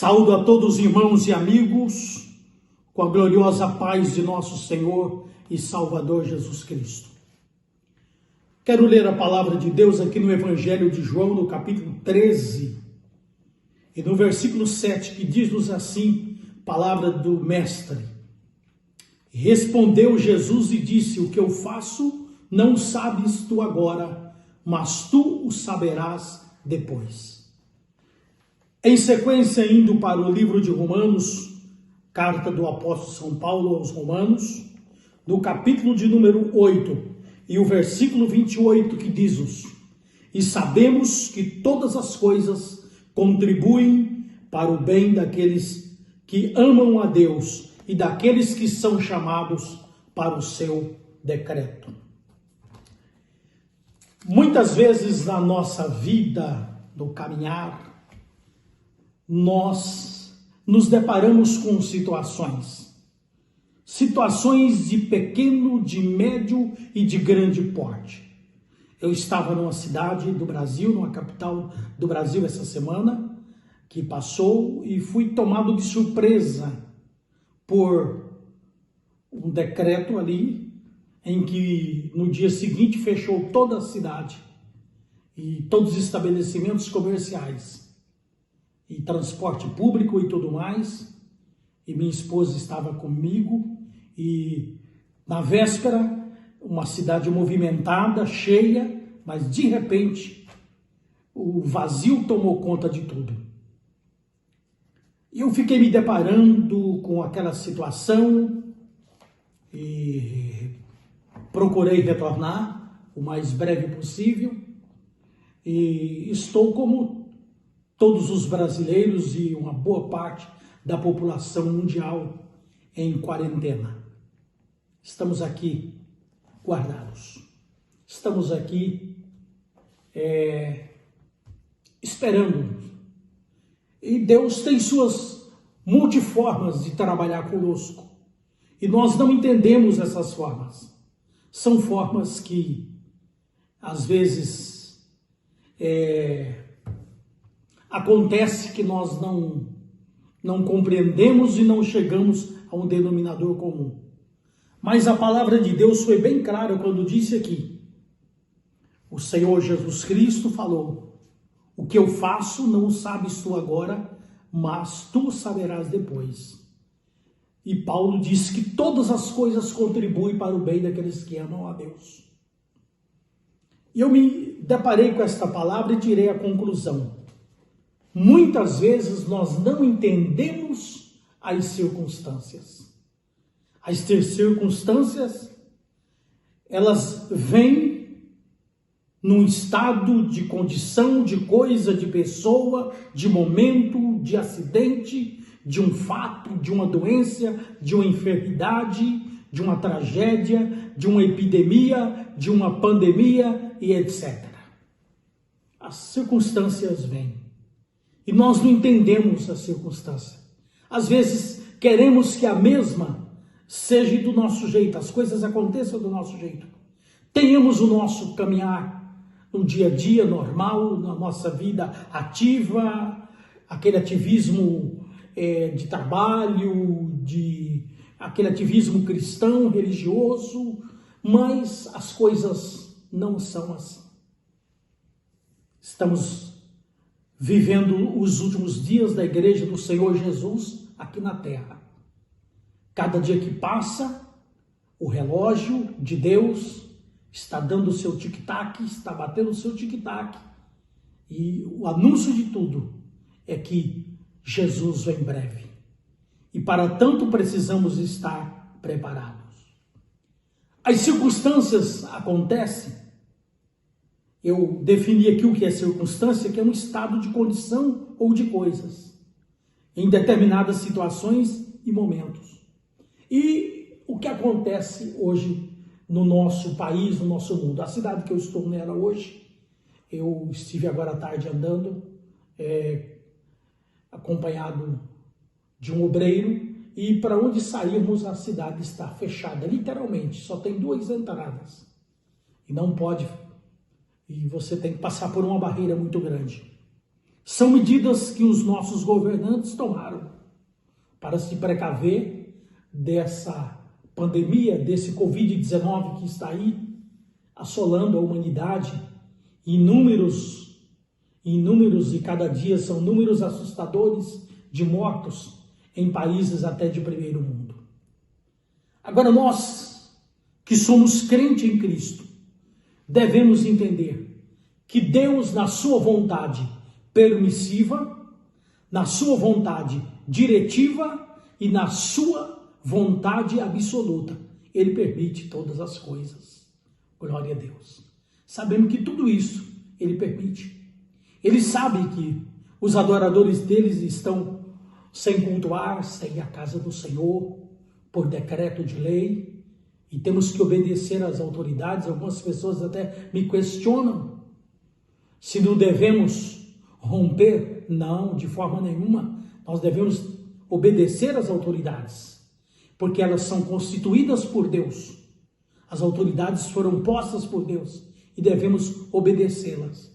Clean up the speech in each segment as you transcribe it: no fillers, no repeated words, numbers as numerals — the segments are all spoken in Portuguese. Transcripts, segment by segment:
Saúdo a todos os irmãos e amigos com a gloriosa paz de nosso Senhor e Salvador Jesus Cristo. Quero ler a palavra de Deus aqui no Evangelho de João, no capítulo 13, e no versículo 7, que diz-nos assim, palavra do Mestre. Respondeu Jesus e disse: o que eu faço não sabes tu agora, mas tu o saberás depois. Em sequência, indo para o livro de Romanos, carta do apóstolo São Paulo aos Romanos, no capítulo de número 8, e o versículo 28, que diz-nos: e sabemos que todas as coisas contribuem para o bem daqueles que amam a Deus e daqueles que são chamados para o seu decreto. Muitas vezes na nossa vida, no caminhar, nós nos deparamos com situações de pequeno, de médio e de grande porte. Eu estava numa cidade do Brasil, numa capital do Brasil essa semana, que passou, e fui tomado de surpresa por um decreto ali, em que no dia seguinte fechou toda a cidade e todos os estabelecimentos comerciais e transporte público e tudo mais, e minha esposa estava comigo, e na véspera, uma cidade movimentada, cheia, mas de repente, o vazio tomou conta de tudo. E eu fiquei me deparando com aquela situação e procurei retornar o mais breve possível, e estou como todos os brasileiros e uma boa parte da população mundial em quarentena. Estamos aqui guardados. Estamos aqui esperando. E Deus tem suas multiformas de trabalhar conosco. E nós não entendemos essas formas. São formas que, às vezes, acontece que nós não compreendemos e não chegamos a um denominador comum. Mas a palavra de Deus foi bem clara quando disse aqui: o Senhor Jesus Cristo falou: o que eu faço não sabes tu agora, mas tu saberás depois. E Paulo disse que todas as coisas contribuem para o bem daqueles que amam a Deus. E eu me deparei com esta palavra e tirei a conclusão. Muitas vezes nós não entendemos as circunstâncias. As circunstâncias, elas vêm num estado de condição, de coisa, de pessoa, de momento, de acidente, de um fato, de uma doença, de uma enfermidade, de uma tragédia, de uma epidemia, de uma pandemia e etc. As circunstâncias vêm. E nós não entendemos a circunstância. Às vezes queremos que a mesma seja do nosso jeito, as coisas aconteçam do nosso jeito. Tenhamos o nosso caminhar no dia a dia normal, na nossa vida ativa, aquele ativismo de trabalho, aquele ativismo cristão, religioso, mas as coisas não são assim. Estamos vivendo os últimos dias da Igreja do Senhor Jesus aqui na Terra. Cada dia que passa, o relógio de Deus está dando o seu tic-tac, está batendo o seu tic-tac. E o anúncio de tudo é que Jesus vem breve. E para tanto precisamos estar preparados. As circunstâncias acontecem. Eu defini aqui o que é circunstância, que é um estado de condição ou de coisas, em determinadas situações e momentos. E o que acontece hoje no nosso país, no nosso mundo? A cidade que eu estou nela hoje, eu estive agora à tarde andando, acompanhado de um obreiro, e para onde sairmos a cidade está fechada, literalmente, só tem 2 entradas. E não pode... E você tem que passar por uma barreira muito grande. São medidas que os nossos governantes tomaram para se precaver dessa pandemia, desse Covid-19 que está aí assolando a humanidade. Inúmeros e cada dia são números assustadores de mortos em países até de primeiro mundo. Agora nós, que somos crentes em Cristo, devemos entender que Deus, na sua vontade permissiva, na sua vontade diretiva e na sua vontade absoluta, Ele permite todas as coisas. Glória a Deus. Sabemos que tudo isso Ele permite. Ele sabe que os adoradores deles estão sem cultuar, sem a casa do Senhor, por decreto de lei, e temos que obedecer às autoridades. Algumas pessoas até me questionam se não devemos romper. Não, de forma nenhuma. Nós devemos obedecer às autoridades, porque elas são constituídas por Deus. As autoridades foram postas por Deus e devemos obedecê-las.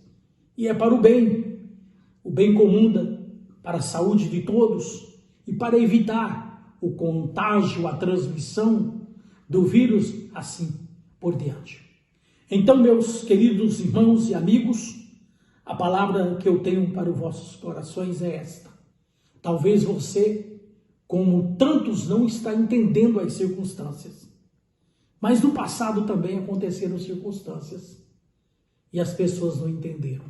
E é para o bem comum, para a saúde de todos e para evitar o contágio, a transmissão do vírus, assim por diante. Então, meus queridos irmãos e amigos, a palavra que eu tenho para os vossos corações é esta. Talvez você, como tantos, não está entendendo as circunstâncias. Mas no passado também aconteceram circunstâncias e as pessoas não entenderam.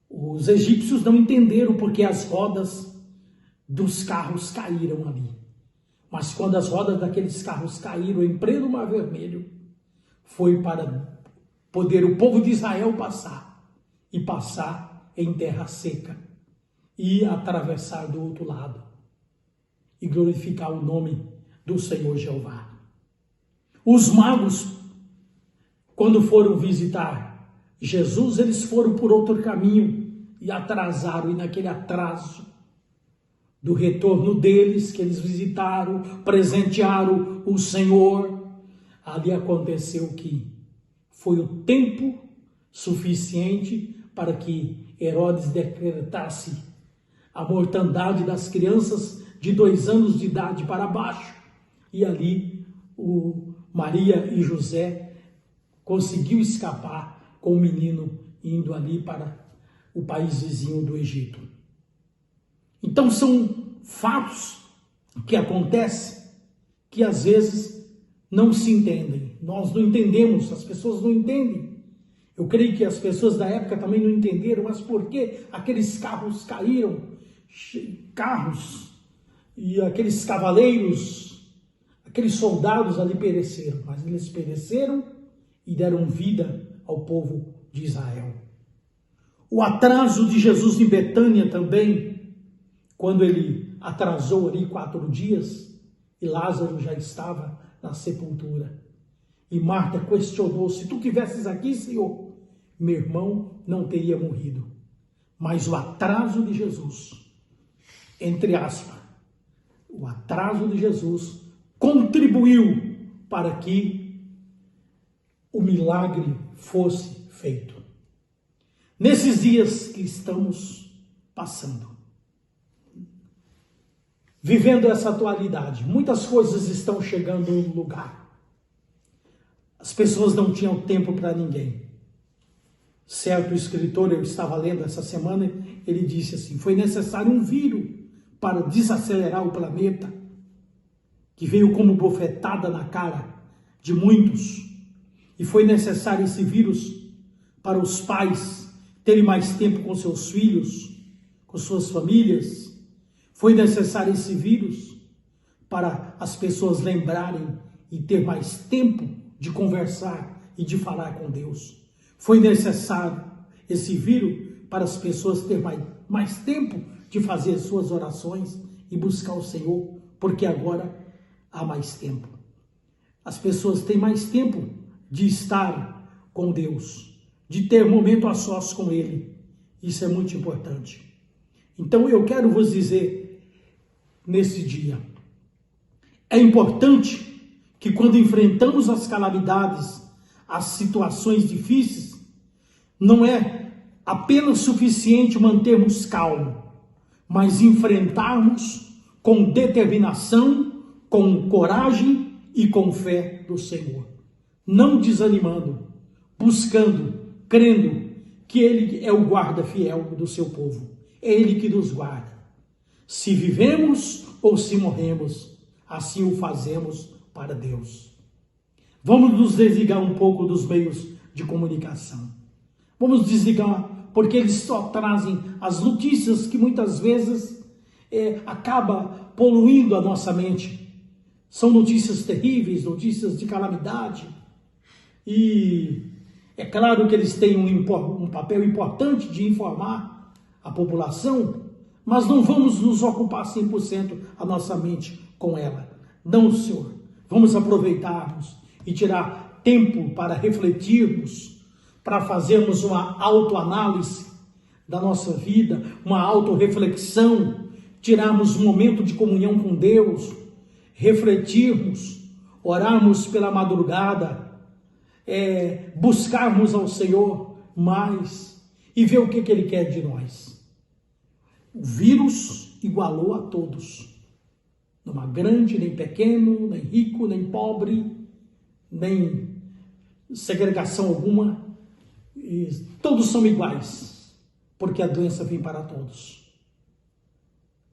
Os egípcios não entenderam porque as rodas dos carros caíram ali. Mas quando as rodas daqueles carros caíram em pleno Mar Vermelho, foi para poder o povo de Israel passar em terra seca e atravessar do outro lado e glorificar o nome do Senhor Jeová. Os magos, quando foram visitar Jesus, eles foram por outro caminho e atrasaram, e naquele atraso do retorno deles, que eles visitaram, presentearam o Senhor, ali aconteceu que foi o tempo suficiente para que Herodes decretasse a mortandade das crianças de 2 anos de idade para baixo, e ali Maria e José conseguiu escapar com o menino indo ali para o país vizinho do Egito. Então são fatos que acontecem que às vezes não se entendem. Nós não entendemos, as pessoas não entendem. Eu creio que as pessoas da época também não entenderam, mas por que aqueles carros caíram? Carros e aqueles cavaleiros, aqueles soldados ali pereceram, mas eles pereceram e deram vida ao povo de Israel. O atraso de Jesus em Betânia também, quando ele atrasou ali 4 dias e Lázaro já estava na sepultura. E Marta questionou: se tu tivesses aqui, Senhor, meu irmão não teria morrido. Mas o atraso de Jesus, entre aspas, o atraso de Jesus contribuiu para que o milagre fosse feito. Nesses dias que estamos passando, vivendo essa atualidade, muitas coisas estão chegando no lugar. As pessoas não tinham tempo para ninguém. Certo escritor, eu estava lendo essa semana, ele disse assim: foi necessário um vírus para desacelerar o planeta, que veio como bofetada na cara de muitos. E foi necessário esse vírus para os pais terem mais tempo com seus filhos, com suas famílias. Foi necessário esse vírus para as pessoas lembrarem e ter mais tempo de conversar e de falar com Deus. Foi necessário esse vírus para as pessoas terem mais tempo de fazer suas orações e buscar o Senhor, porque agora há mais tempo. As pessoas têm mais tempo de estar com Deus, de ter momento a sós com Ele. Isso é muito importante. Então eu quero vos dizer nesse dia, é importante que quando enfrentamos as calamidades, as situações difíceis, não é apenas suficiente mantermos calmo, mas enfrentarmos com determinação, com coragem e com fé do Senhor. Não desanimando, buscando, crendo que Ele é o guarda fiel do seu povo. É Ele que nos guarda. Se vivemos ou se morremos, assim o fazemos para Deus. Vamos nos desligar um pouco dos meios de comunicação. Vamos desligar, porque eles só trazem as notícias que muitas vezes acaba poluindo a nossa mente. São notícias terríveis, notícias de calamidade. E é claro que eles têm um papel importante de informar a população, mas não vamos nos ocupar 100% a nossa mente com ela. Não, Senhor. Vamos aproveitarmos e tirar tempo para refletirmos, para fazermos uma autoanálise da nossa vida, uma autorreflexão, tirarmos um momento de comunhão com Deus, refletirmos, orarmos pela madrugada, buscarmos ao Senhor mais e ver o que Ele quer de nós. O vírus igualou a todos. Não há grande, nem pequeno, nem rico, nem pobre, nem segregação alguma. E todos são iguais, porque a doença vem para todos.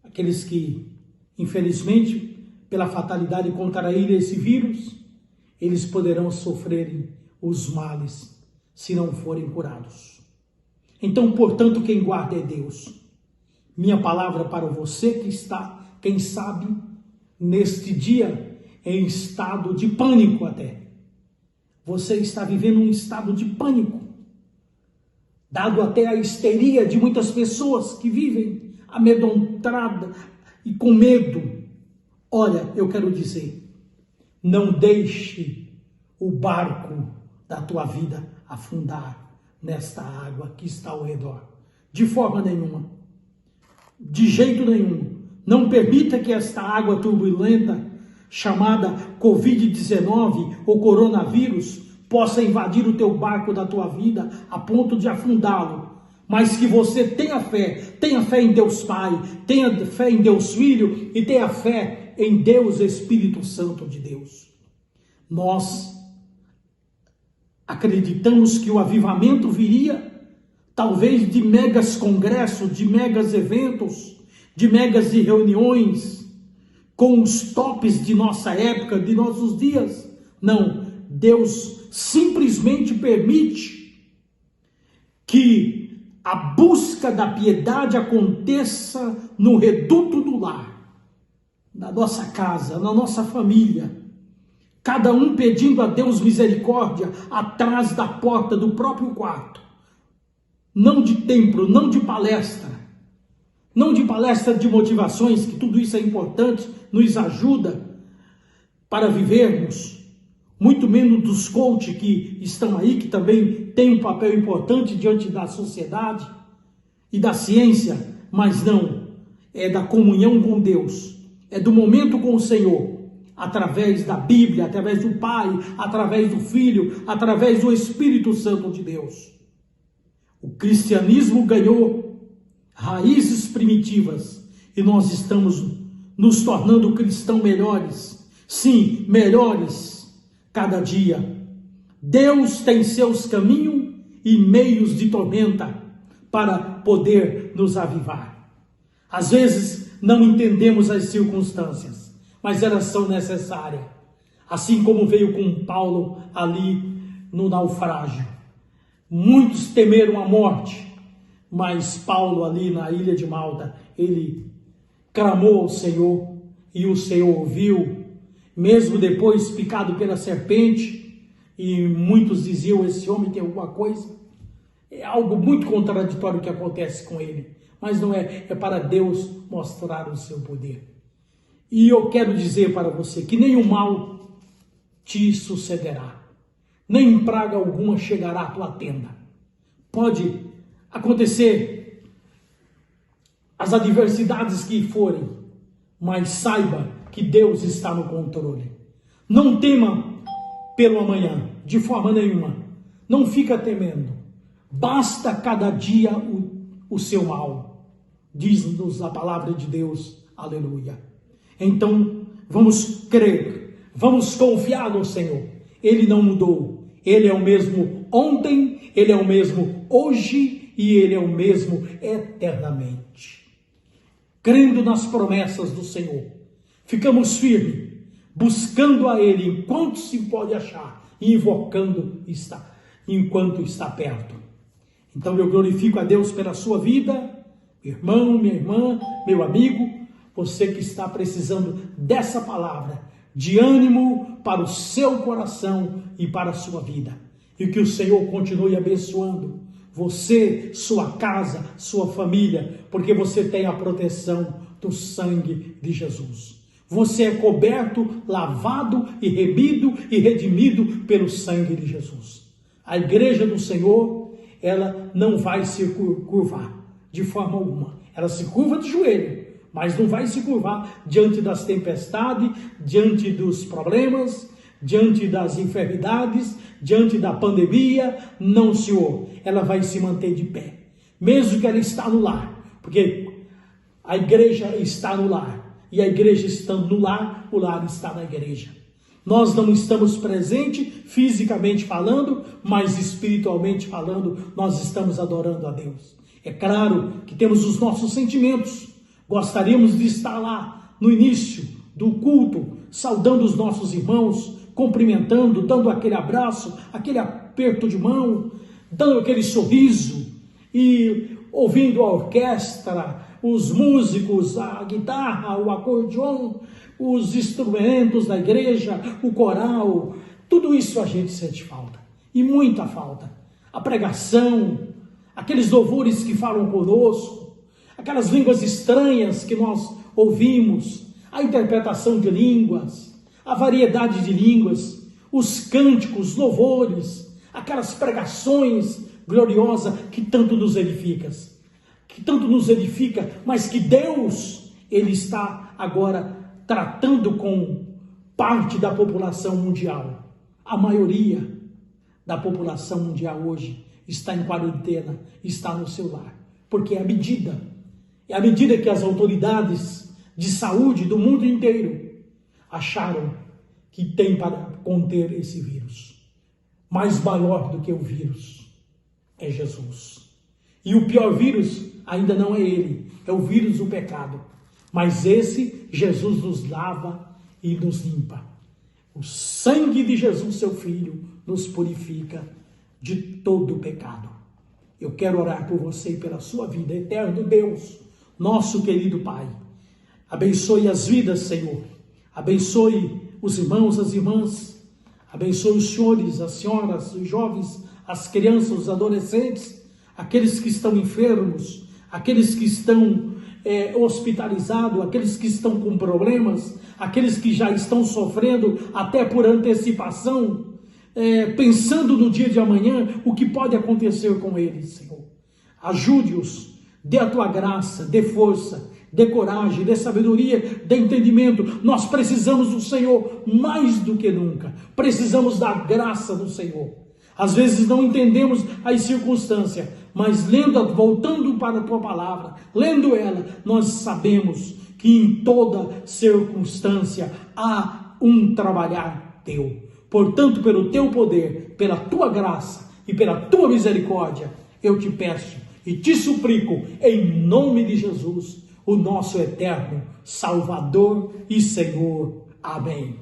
Aqueles que, infelizmente, pela fatalidade contraírem esse vírus, eles poderão sofrer os males se não forem curados. Então, portanto, quem guarda é Deus. Minha palavra para você que está, quem sabe, neste dia em estado de pânico até. Você está vivendo um estado de pânico, dado até a histeria de muitas pessoas que vivem amedrontadas e com medo. Olha, eu quero dizer, não deixe o barco da tua vida afundar nesta água que está ao redor. De forma nenhuma. De jeito nenhum. Não permita que esta água turbulenta, chamada Covid-19 ou coronavírus, possa invadir o teu barco da tua vida a ponto de afundá-lo. Mas que você tenha fé em Deus Pai, tenha fé em Deus Filho e tenha fé em Deus Espírito Santo de Deus. Nós acreditamos que o avivamento viria talvez de megas congressos, de megas eventos, de megas reuniões, com os tops de nossa época, de nossos dias. Não, Deus simplesmente permite que a busca da piedade aconteça no reduto do lar, na nossa casa, na nossa família, cada um pedindo a Deus misericórdia atrás da porta do próprio quarto, não de templo, não de palestra, não de palestra de motivações, que tudo isso é importante, nos ajuda para vivermos, muito menos dos coaches que estão aí, que também têm um papel importante diante da sociedade e da ciência, mas não, é da comunhão com Deus, é do momento com o Senhor, através da Bíblia, através do Pai, através do Filho, através do Espírito Santo de Deus. O cristianismo ganhou raízes primitivas e nós estamos nos tornando cristãos melhores. Sim, melhores cada dia. Deus tem seus caminhos e meios de tormenta para poder nos avivar. Às vezes não entendemos as circunstâncias, mas elas são necessárias. Assim como veio com Paulo ali no naufrágio. Muitos temeram a morte, mas Paulo ali na ilha de Malta, ele clamou ao Senhor e o Senhor ouviu, mesmo depois picado pela serpente, e muitos diziam, esse homem tem alguma coisa. É algo muito contraditório que acontece com ele, mas não é, é para Deus mostrar o seu poder. E eu quero dizer para você que nenhum mal te sucederá, nem praga alguma chegará à tua tenda. Pode acontecer as adversidades que forem, mas saiba que Deus está no controle. Não tema pelo amanhã, de forma nenhuma. Não fica temendo. Basta cada dia o seu mal, diz-nos a palavra de Deus, aleluia. Então, vamos crer, vamos confiar no Senhor. Ele não mudou, Ele é o mesmo ontem, Ele é o mesmo hoje e Ele é o mesmo eternamente. Crendo nas promessas do Senhor, ficamos firmes, buscando a Ele enquanto se pode achar, e invocando enquanto está perto. Então eu glorifico a Deus pela sua vida, meu irmão, minha irmã, meu amigo, você que está precisando dessa palavra, de ânimo para o seu coração e para a sua vida. E que o Senhor continue abençoando você, sua casa, sua família, porque você tem a proteção do sangue de Jesus. Você é coberto, lavado e remido e redimido pelo sangue de Jesus. A igreja do Senhor, ela não vai se curvar de forma alguma. Ela se curva de joelho, mas não vai se curvar diante das tempestades, diante dos problemas, diante das enfermidades, diante da pandemia. Não, Senhor, ela vai se manter de pé, mesmo que ela está no lar, porque a igreja está no lar, e a igreja estando no lar, o lar está na igreja. Nós não estamos presentes fisicamente falando, mas espiritualmente falando, nós estamos adorando a Deus. É claro que temos os nossos sentimentos, gostaríamos de estar lá no início do culto, saudando os nossos irmãos, cumprimentando, dando aquele abraço, aquele aperto de mão, dando aquele sorriso e ouvindo a orquestra, os músicos, a guitarra, o acordeon, os instrumentos da igreja, o coral, tudo isso a gente sente falta, e muita falta. A pregação, aqueles louvores que falam conosco, aquelas línguas estranhas que nós ouvimos, a interpretação de línguas, a variedade de línguas, os cânticos, louvores, aquelas pregações gloriosas que tanto nos edifica, mas que Deus, Ele está agora tratando com parte da população mundial. A maioria da população mundial hoje está em quarentena, está no seu lar, porque é a medida que as autoridades de saúde do mundo inteiro acharam que tem para conter esse vírus. Mais maior do que o vírus é Jesus. E o pior vírus ainda não é ele, é o vírus do pecado. Mas esse, Jesus nos lava e nos limpa. O sangue de Jesus, seu Filho, nos purifica de todo o pecado. Eu quero orar por você e pela sua vida, eterno Deus, nosso querido Pai. Abençoe as vidas, Senhor. Abençoe os irmãos, as irmãs. Abençoe os senhores, as senhoras, os jovens, as crianças, os adolescentes, aqueles que estão enfermos, aqueles que estão hospitalizados, aqueles que estão com problemas, aqueles que já estão sofrendo até por antecipação, pensando no dia de amanhã, o que pode acontecer com eles, Senhor. Ajude-os, dê a tua graça, dê força, dê coragem, dê sabedoria, dê entendimento. Nós precisamos do Senhor mais do que nunca. Precisamos da graça do Senhor. Às vezes não entendemos as circunstâncias, mas voltando para a tua palavra, lendo ela, nós sabemos que em toda circunstância há um trabalhar teu. Portanto, pelo teu poder, pela tua graça e pela tua misericórdia, eu te peço e te suplico, em nome de Jesus, o nosso eterno Salvador e Senhor. Amém.